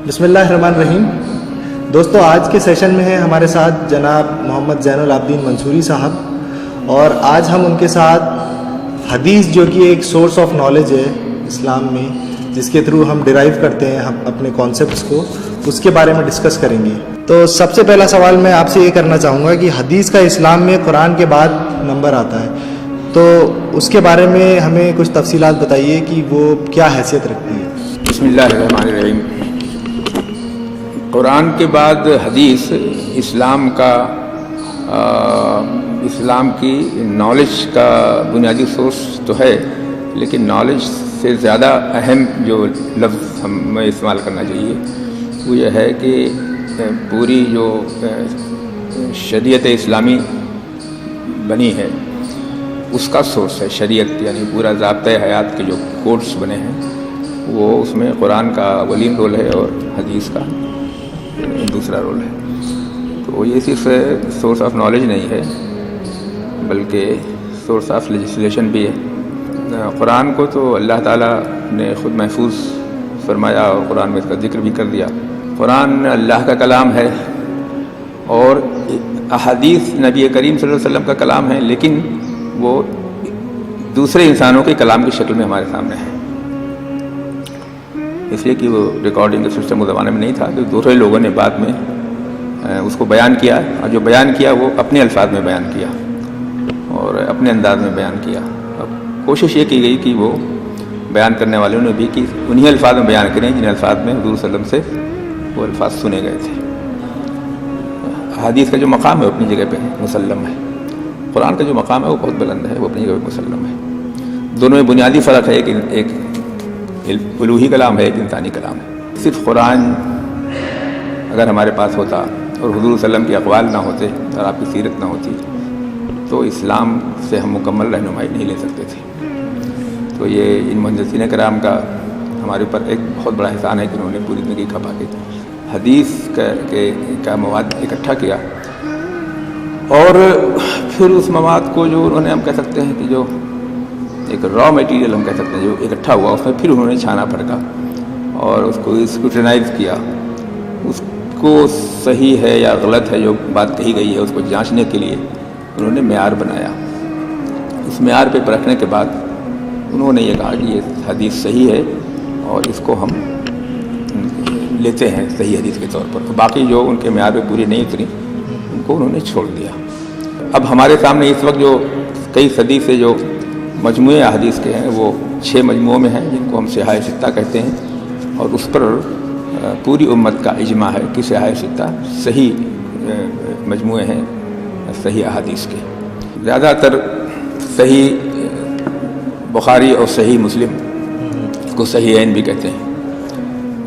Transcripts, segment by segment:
بسم اللہ الرحمن الرحیم۔ دوستو، آج کے سیشن میں ہیں ہمارے ساتھ جناب محمد زین العابدین منصوری صاحب، اور آج ہم ان کے ساتھ حدیث جو کہ ایک سورس آف نالج ہے اسلام میں، جس کے تھرو ہم ڈیرائیو کرتے ہیں ہم اپنے کانسیپٹس کو، اس کے بارے میں ڈسکس کریں گے۔ تو سب سے پہلا سوال میں آپ سے یہ کرنا چاہوں گا کہ حدیث کا اسلام میں قرآن کے بعد نمبر آتا ہے، تو اس کے بارے میں ہمیں کچھ تفصیلات بتائیے کہ وہ کیا حیثیت رکھتی ہے۔ بسم اللہ الرحمن الرحیم۔ قرآن کے بعد حدیث اسلام کی نالج کا بنیادی سورس تو ہے، لیکن نالج سے زیادہ اہم جو لفظ ہمیں استعمال کرنا چاہیے وہ یہ ہے کہ پوری جو شریعت اسلامی بنی ہے اس کا سورس ہے شریعت، یعنی پورا ضابطۂ حیات کے جو کوڈس بنے ہیں وہ اس میں قرآن کا اولین رول ہے اور حدیث کا دوسرا رول ہے۔ تو یہ صرف سورس آف نالج نہیں ہے بلکہ سورس آف لیجسلیشن بھی ہے۔ قرآن کو تو اللہ تعالیٰ نے خود محفوظ فرمایا اور قرآن میں اس کا ذکر بھی کر دیا۔ قرآن اللہ کا کلام ہے اور احادیث نبی کریم صلی اللہ علیہ وسلم کا کلام ہے، لیکن وہ دوسرے انسانوں کے کلام کی شکل میں ہمارے سامنے ہے، اس لیے کہ وہ ریکارڈنگ کا سسٹم اس زمانے میں نہیں تھا، تو دوسرے لوگوں نے بعد میں اس کو بیان کیا، اور جو بیان کیا وہ اپنے الفاظ میں بیان کیا اور اپنے انداز میں بیان کیا۔ اب کوشش یہ کی گئی کہ وہ بیان کرنے والوں نے بھی کہ انہی الفاظ میں بیان کریں جن الفاظ میں حضور صلی اللہ علیہ وسلم سے وہ الفاظ سنے گئے تھے۔ حدیث کا جو مقام ہے وہ اپنی جگہ پہ مسلم ہے، قرآن کا جو مقام ہے وہ بہت بلند ہے، وہ اپنی جگہ پہ مسلم ہے۔ دونوں میں بنیادی فرق ہے کہ ایک الوہی کلام ہے، ایک انسانی کلام ہے۔ صرف قرآن اگر ہمارے پاس ہوتا اور حضور صلی اللہ علیہ وسلم کے اقوال نہ ہوتے اور آپ کی سیرت نہ ہوتی تو اسلام سے ہم مکمل رہنمائی نہیں لے سکتے تھے۔ تو یہ ان محدثین کرام کا ہمارے اوپر ایک بہت بڑا احسان ہے کہ انہوں نے پوری زندگی کھپا کے حدیث کا مواد اکٹھا کیا، اور پھر اس مواد کو جو انہوں نے ہم کہہ سکتے ہیں کہ جو ایک را میٹیریل ہم کہہ سکتے ہیں جو اکٹھا ہوا، اس میں پھر انہوں نے چھانا پھڑکا اور اس کو اسکروٹنائز کیا، اس کو صحیح ہے یا غلط ہے جو بات کہی گئی ہے اس کو جانچنے کے لیے انہوں نے معیار بنایا۔ اس معیار پہ پرکھنے کے بعد انہوں نے یہ کہا کہ یہ حدیث صحیح ہے اور اس کو ہم لیتے ہیں صحیح حدیث کے طور پر، باقی جو ان کے معیار پہ پوری نہیں اتری ان کو انہوں نے چھوڑ دیا۔ اب ہمارے سامنے اس وقت جو کئی صدی سے جو مجموعے احادیث کے ہیں وہ 6 مجموعوں میں ہیں جن کو ہم صحاح ستہ کہتے ہیں، اور اس پر پوری امت کا اجماع ہے کہ صحاح ستہ صحیح مجموعے ہیں صحیح احادیث کے۔ زیادہ تر صحیح بخاری اور صحیح مسلم، اس کو صحیحین بھی کہتے ہیں۔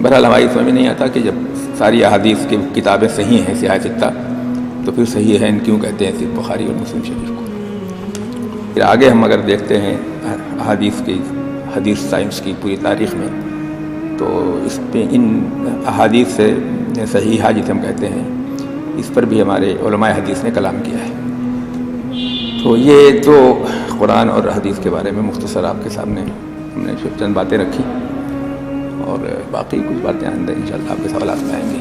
بہرحال ہماری سمجھ میں نہیں آتا کہ جب ساری احادیث کی کتابیں صحیح ہیں صحاح ستہ، تو پھر صحیحین کیوں کہتے ہیں صرف بخاری اور مسلم شریف کو۔ پھر آگے ہم اگر دیکھتے ہیں حدیث سائنس کی پوری تاریخ میں، تو اس پہ ان احادیث سے صحیحہ جسے ہم کہتے ہیں اس پر بھی ہمارے علماء حدیث نے کلام کیا ہے۔ تو یہ تو قرآن اور حدیث کے بارے میں مختصر آپ کے سامنے ہم نے چند باتیں رکھی، اور باقی کچھ باتیں آئندہ انشاءاللہ آپ کے سوالات میں آئیں گی۔